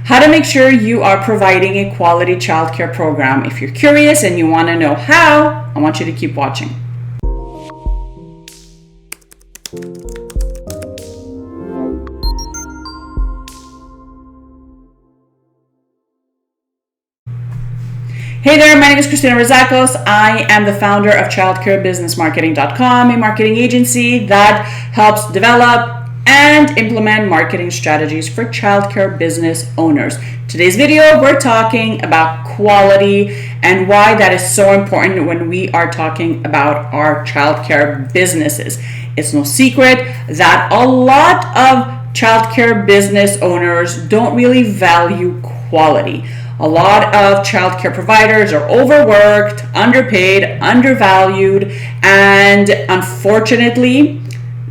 how to make sure you are providing a quality childcare program. If you're curious and you want to know how, I want you to keep watching. Hey there, my name is Christina Rizakos. I am the founder of childcarebusinessmarketing.com, a marketing agency that helps develop and implement marketing strategies for childcare business owners. Today's video, we're talking about quality and why that is so important when we are talking about our childcare businesses. It's no secret that a lot of childcare business owners don't really value quality. A lot of childcare providers are overworked, underpaid, undervalued, and unfortunately,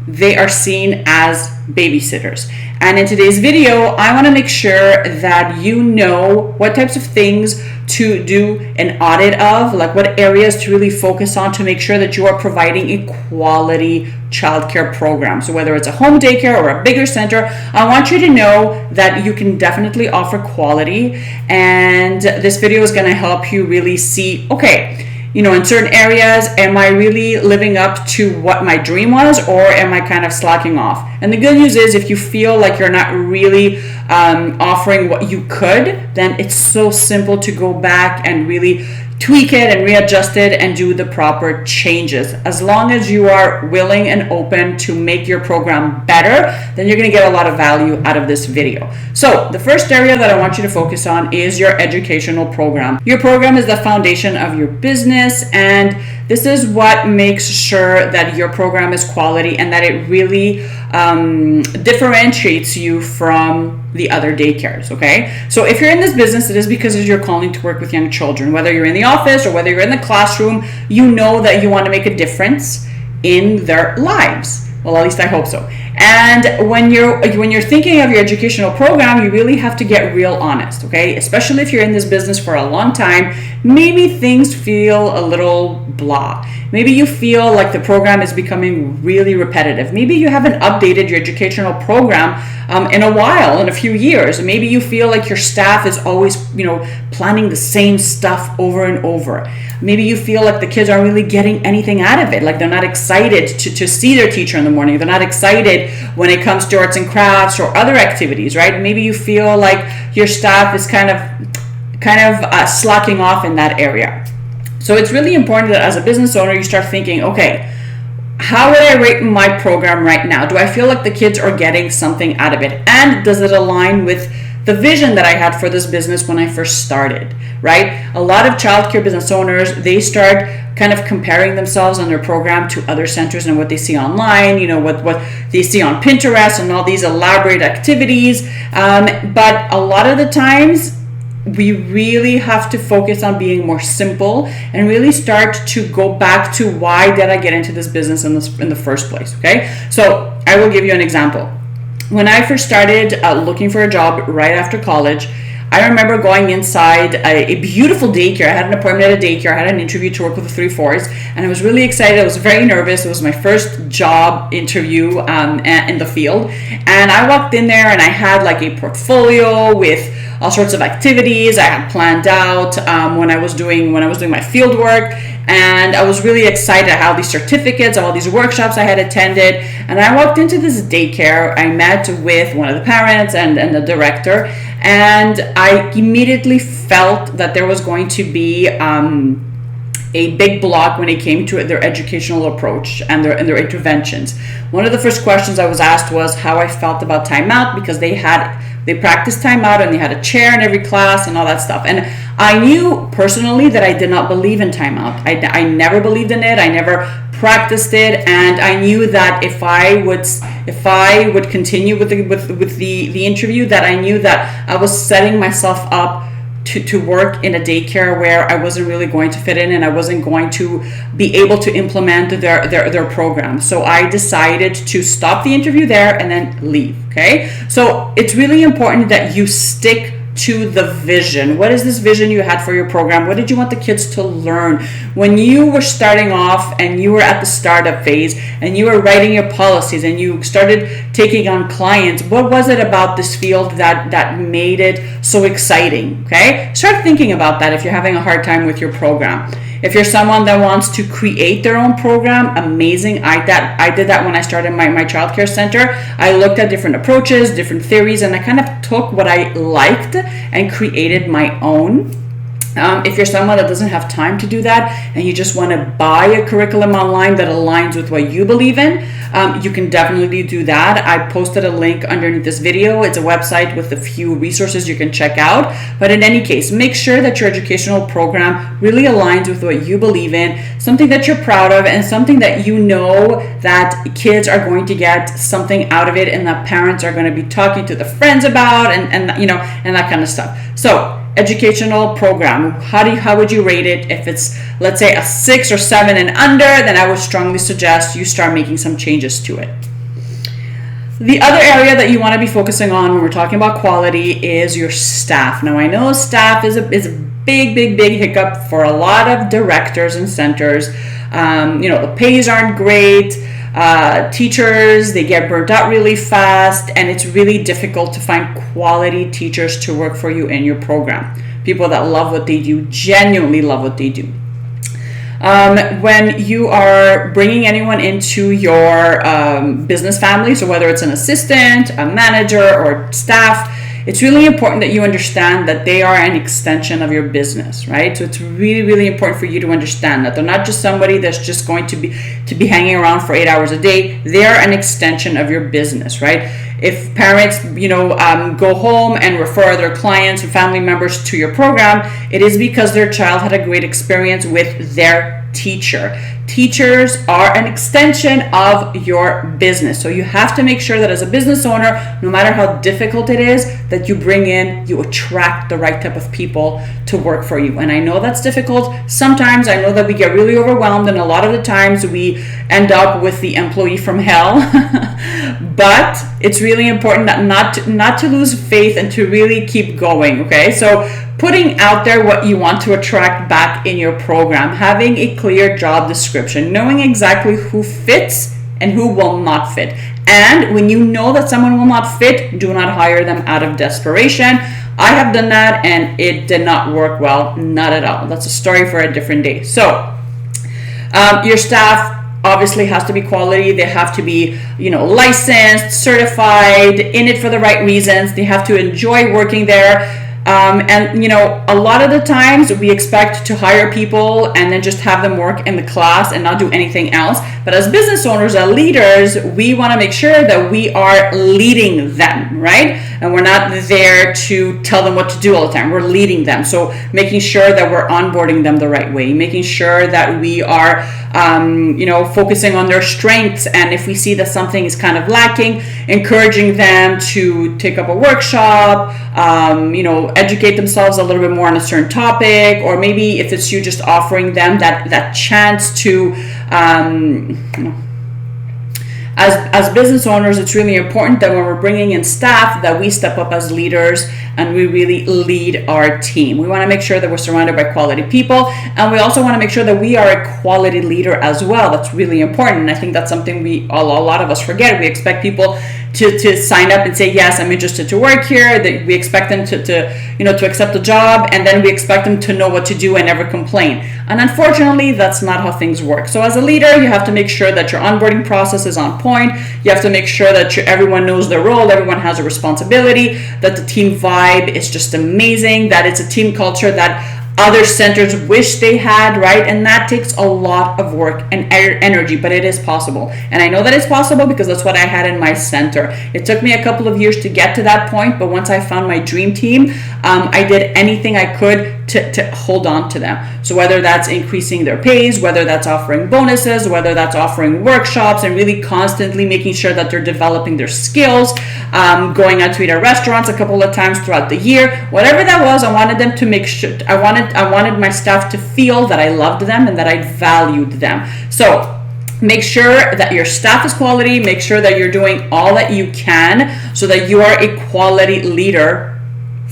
they are seen as babysitters. And in today's video, I want to make sure that you know what types of things to do an audit of, like what areas to really focus on to make sure that you are providing a quality childcare program. So whether it's a home daycare or a bigger center, I want you to know that you can definitely offer quality. And this video is going to help you really see, okay, in certain areas, am I really living up to what my dream was, or am I kind of slacking off? And the good news is, if you feel like you're not really offering what you could, then it's so simple to go back and really tweak it and readjust it and do the proper changes. As long as you are willing and open to make your program better, then you're going to get a lot of value out of this video. So the first area that I want you to focus on is your educational program. Your program is the foundation of your business, and this is what makes sure that your program is quality and that it really differentiates you from the other daycares, okay? So if you're in this business, it is because you're calling to work with young children. Whether you're in the office or whether you're in the classroom, you know that you want to make a difference in their lives. Well, at least I hope so. And when you're thinking of your educational program, you really have to get real honest, okay? Especially if you're in this business for a long time, maybe things feel a little blah. Maybe you feel like the program is becoming really repetitive. Maybe you haven't updated your educational program in a few years. Maybe you feel like your staff is always, planning the same stuff over and over. Maybe you feel like the kids aren't really getting anything out of it. Like they're not excited to see their teacher in the morning. They're not excited when it comes to arts and crafts or other activities, right? Maybe you feel like your staff is kind of slacking off in that area. So it's really important that as a business owner, you start thinking, okay, how would I rate my program right now? Do I feel like the kids are getting something out of it? And does it align with the vision that I had for this business when I first started, right? A lot of childcare business owners, they start kind of comparing themselves and their program to other centers and what they see online, what they see on Pinterest and all these elaborate activities. But a lot of the times, we really have to focus on being more simple and really start to go back to why did I get into this business in the first place, okay? So I will give you an example. When I first started looking for a job right after college, I remember going inside a beautiful daycare. I had an appointment at a daycare. I had an interview to work with the 3-4s, and I was really excited. I was very nervous. It was my first job interview in the field. And I walked in there and I had like a portfolio with all sorts of activities I had planned out when I was doing my field work. And I was really excited at how these certificates, all these workshops I had attended. And I walked into this daycare. I met with one of the parents and the director. And I immediately felt that there was going to be a big block when it came to their educational approach and their interventions. One of the first questions I was asked was how I felt about timeout, because they practiced timeout and they had a chair in every class and all that stuff. And I knew personally that I did not believe in timeout. I never believed in it. I never practiced it, and I knew that if I would continue with the interview, that I knew that I was setting myself up to work in a daycare where I wasn't really going to fit in and I wasn't going to be able to implement their program. So I decided to stop the interview there and then leave, okay? So it's really important that you stick to the vision. What is this vision you had for your program? What did you want the kids to learn? When you were starting off and you were at the startup phase and you were writing your policies and you started taking on clients, what was it about this field that made it so exciting? Okay, start thinking about that if you're having a hard time with your program. If you're someone that wants to create their own program, amazing. I did that when I started my childcare center. I looked at different approaches, different theories, and I kind of took what I liked and created my own. If you're someone that doesn't have time to do that and you just want to buy a curriculum online that aligns with what you believe in, you can definitely do that. I posted a link underneath this video. It's a website with a few resources you can check out. But in any case, make sure that your educational program really aligns with what you believe in, something that you're proud of, and something that you know that kids are going to get something out of it and that parents are going to be talking to the friends about and that kind of stuff. So educational program, how would you rate it? If it's, let's say, a 6 or 7 and under, then I would strongly suggest you start making some changes to it. The other area that you want to be focusing on when we're talking about quality is your staff. Now, I know staff is a big hiccup for a lot of directors and centers. The pays aren't great. Teachers, they get burnt out really fast, and it's really difficult to find quality teachers to work for you in your program. People that love what they do, genuinely love what they do. When you are bringing anyone into your business family, so whether it's an assistant, a manager, or staff, it's really important that you understand that they are an extension of your business, right? So it's really important for you to understand that they're not just somebody that's just going to be hanging around for 8 hours a day. They're an extension of your business, right? If parents, go home and refer their clients or family members to your program, it is because their child had a great experience with their teacher. Teachers are an extension of your business. So you have to make sure that as a business owner, no matter how difficult it is, that you attract the right type of people to work for you. And I know that's difficult. Sometimes I know that we get really overwhelmed, and a lot of the times we end up with the employee from hell. But it's really important not to lose faith and to really keep going, okay? So putting out there what you want to attract back in your program, having a clear job description, knowing exactly who fits and who will not fit. And when you know that someone will not fit, do not hire them out of desperation. I have done that and it did not work well, not at all. That's a story for a different day. So your staff obviously has to be quality. They have to be, licensed, certified, in it for the right reasons. They have to enjoy working there. A lot of the times we expect to hire people and then just have them work in the class and not do anything else. But as business owners, as leaders, we want to make sure that we are leading them, right? And we're not there to tell them what to do all the time. We're leading them. So making sure that we're onboarding them the right way, making sure that we are, focusing on their strengths. And if we see that something is kind of lacking, encouraging them to take up a workshop, educate themselves a little bit more on a certain topic, or maybe if it's you, just offering them that chance to, as business owners, it's really important that when we're bringing in staff, that we step up as leaders and we really lead our team. We want to make sure that we're surrounded by quality people, and we also want to make sure that we are a quality leader as well. That's really important, and I think that's something a lot of us forget. We expect people to sign up and say, yes, I'm interested to work here. That we expect them to accept the job, and then we expect them to know what to do and never complain. And unfortunately, that's not how things work. So as a leader, you have to make sure that your onboarding process is on point. You have to make sure that everyone knows their role, everyone has a responsibility, that the team vibe is just amazing, that it's a team culture that other centers wish they had, right? And that takes a lot of work and energy, but it is possible. And I know that it's possible because that's what I had in my center. It took me a couple of years to get to that point, but once I found my dream team, I did anything I could to hold on to them. So whether that's increasing their pays, whether that's offering bonuses, whether that's offering workshops, and really constantly making sure that they're developing their skills, going out to eat at restaurants a couple of times throughout the year, whatever that was, I wanted them to make sure, I wanted my staff to feel that I loved them and that I valued them. So make sure that your staff is quality, make sure that you're doing all that you can so that you are a quality leader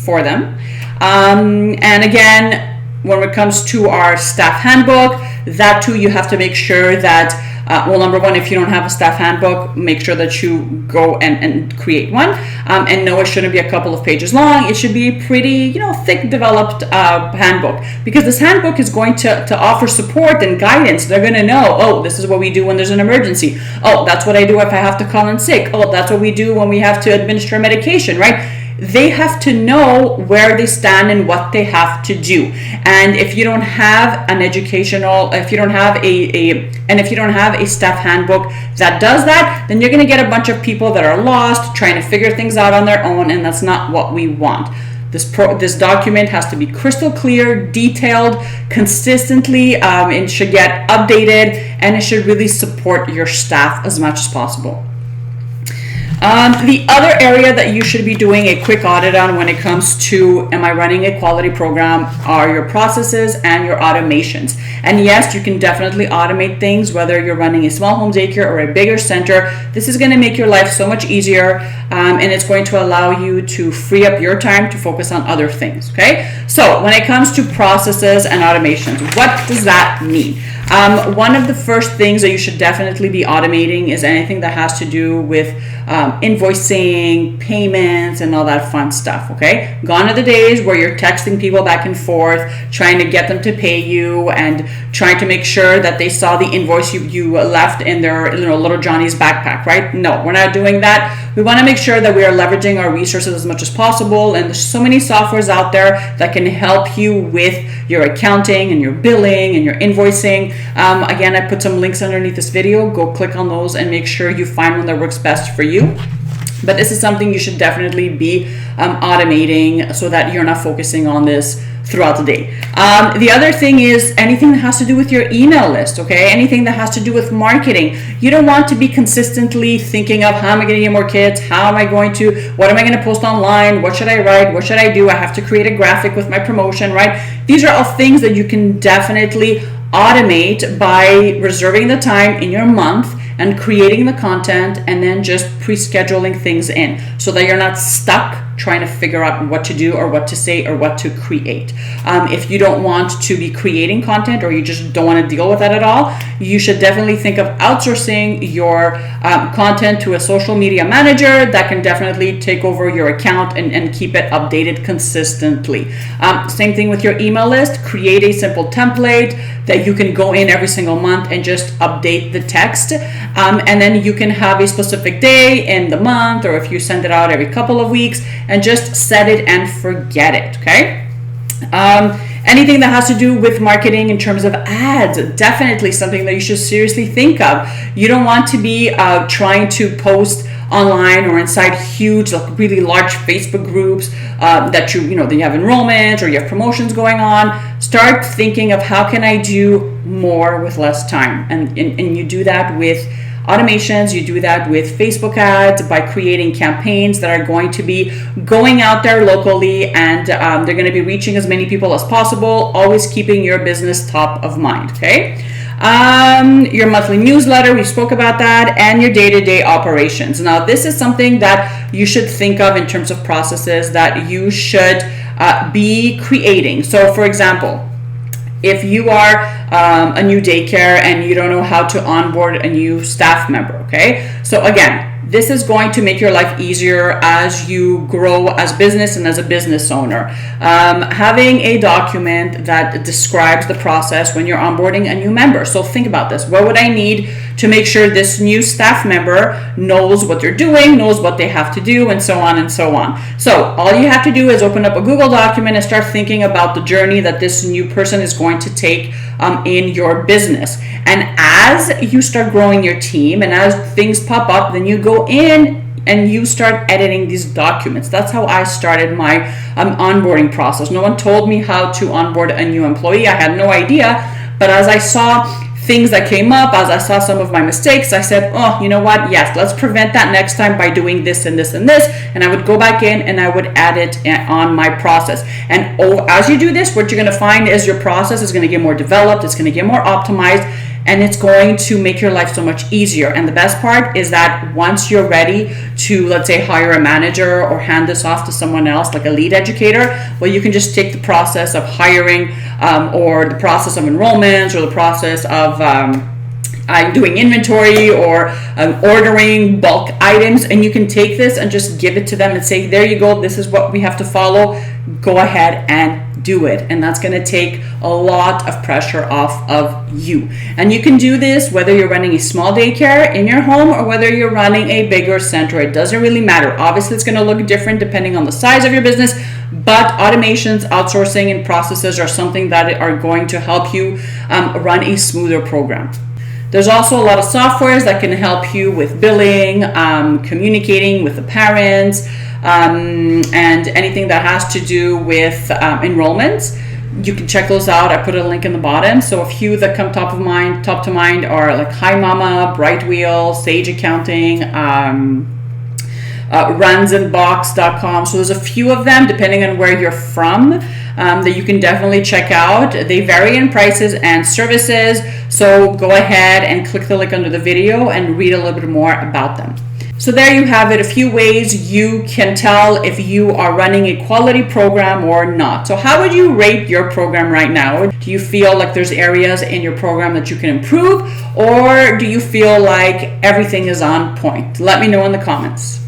for them. And again, when it comes to our staff handbook, that too, you have to make sure that, well, number one, if you don't have a staff handbook, make sure that you go and create one. And no, it shouldn't be a couple of pages long. It should be a pretty, thick developed handbook, because this handbook is going to offer support and guidance. They're going to know, oh, this is what we do when there's an emergency. Oh, that's what I do if I have to call in sick. Oh, that's what we do when we have to administer medication, right? They have to know where they stand and what they have to do. And if you don't have an educational, if you don't have a staff handbook that does that, then you're going to get a bunch of people that are lost trying to figure things out on their own, and that's not what we want. This document has to be crystal clear, detailed, consistently. It should get updated, and it should really support your staff as much as possible. The other area that you should be doing a quick audit on when it comes to, am I running a quality program, are your processes and your automations. And yes, you can definitely automate things, whether you're running a small home daycare or a bigger center. This is going to make your life so much easier, and it's going to allow you to free up your time to focus on other things, okay? So when it comes to processes and automations, what does that mean? One of the first things that you should definitely be automating is anything that has to do with invoicing, payments, and all that fun stuff, okay? Gone are the days where you're texting people back and forth, trying to get them to pay you and trying to make sure that they saw the invoice you left in their little Johnny's backpack, right? No, we're not doing that. We want to make sure that we are leveraging our resources as much as possible, and there's so many softwares out there that can help you with your accounting and your billing and your invoicing. Again, I put some links underneath this video. Go click on those and make sure you find one that works best for you. But this is something you should definitely be automating so that you're not focusing on this throughout the day. The other thing is anything that has to do with your email list, okay? Anything that has to do with marketing. You don't want to be consistently thinking of, how am I going to get more kids? How am I going to, what am I going to post online? What should I write? What should I do? I have to create a graphic with my promotion, right? These are all things that you can definitely automate by reserving the time in your month and creating the content, and then just pre-scheduling things in so that you're not stuck trying to figure out what to do or what to say or what to create. If you don't want to be creating content, or you just don't want to deal with that at all, you should definitely think of outsourcing your content to a social media manager that can definitely take over your account and keep it updated consistently. Same thing with your email list. Create a simple template that you can go in every single month and just update the text. And then you can have a specific day in the month, or if you send it out every couple of weeks, and just set it and forget it, okay? Anything that has to do with marketing in terms of ads, definitely something that you should seriously think of. You don't want to be trying to post online or inside huge, like really large Facebook groups that you have enrollments or you have promotions going on. Start thinking of, how can I do more with less time? And you do that with automations. You do that with Facebook ads by creating campaigns that are going to be going out there locally, and they're going to be reaching as many people as possible, always keeping your business top of mind, okay? Your monthly newsletter, we spoke about that, and your day-to-day operations. Now, this is something that you should think of in terms of processes that you should be creating. So, for example, if you are a new daycare and you don't know how to onboard a new staff member, okay? So again, this is going to make your life easier as you grow as business and as a business owner. Having a document that describes the process when you're onboarding a new member. So think about this. What would I need to make sure this new staff member knows what they're doing, knows what they have to do, and so on and so on. So all you have to do is open up a Google document and start thinking about the journey that this new person is going to take in your business. And as you start growing your team and as things pop up, then you go in and you start editing these documents. That's how I started my onboarding process. No one told me how to onboard a new employee. I had no idea. But as I saw things that came up, as I saw some of my mistakes, I said, oh, you know what? Yes, let's prevent that next time by doing this and this and this. And I would go back in and I would add it on my process. And as you do this, what you're going to find is your process is going to get more developed. It's going to get more optimized. and it's going to make your life so much easier. And the best part is that once you're ready to, let's say, hire a manager or hand this off to someone else, like a lead educator, well, you can just take the process of hiring or the process of enrollments or the process of doing inventory or ordering bulk items, and you can take this and just give it to them and say, there you go, this is what we have to follow, go ahead and do it. And that's going to take a lot of pressure off of you. And you can do this whether you're running a small daycare in your home or whether you're running a bigger center. It doesn't really matter. Obviously, it's going to look different depending on the size of your business, but automations, outsourcing, and processes are something that are going to help you run a smoother program. There's also a lot of softwares that can help you with billing, communicating with the parents, and anything that has to do with enrollments. You can check those out. I put a link in the bottom. So a few that come top to mind are like Hi Mama, Brightwheel, Sage Accounting, runsandbox.com. So there's a few of them depending on where you're from that you can definitely check out. They vary in prices and services. So go ahead and click the link under the video and read a little bit more about them. So there you have it, a few ways you can tell if you are running a quality program or not. So how would you rate your program right now? Do you feel like there's areas in your program that you can improve, or do you feel like everything is on point? Let me know in the comments.